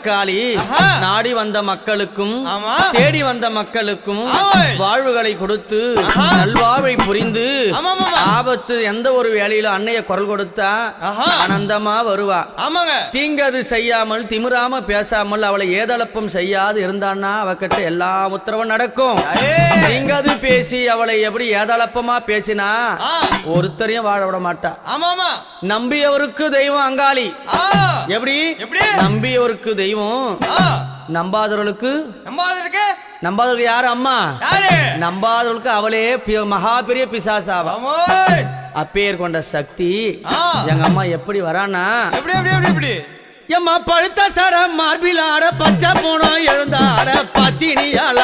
காளி நாடி வந்த மக்களுக்கும் தேடி வந்த மக்களுக்கும் வாழ்வுகளை கொடுத்து நல்வாழ்வை புரிந்து ஆபத்து எந்த ஒரு வேலையில அன்னைய குரல் கொடுத்தா ஆனந்தமா வருவா. தீங்கது செய்யாமல் திமிராம பேசாமல் அவளை ஏதளப்பம் செய்யாது இருந்தான்னா அவகிட்ட எல்லா உத்தரவும் நடக்கும். தீங்கது பேசி அவளை எப்படி ஏதளப்பமா பேசினா ஒருத்தரையும் வாழ விட மாட்டா. நம்பியவருக்கு தெய்வம் அங்காளி. எப்படி நம்பியவருக்கு தெய்வம், நம்பாதவர்களுக்கு யாரு அம்மா? நம்பாதவர்களுக்கு அவளே மகா பெரிய பிசாசாவா. அப்பேர் கொண்ட சக்தி எங்க அம்மா எப்படி வரானா, எம்மா பழுத்த சட மார்பில் ஆட பச்சை போனோம் எழுந்தாட பத்தினியால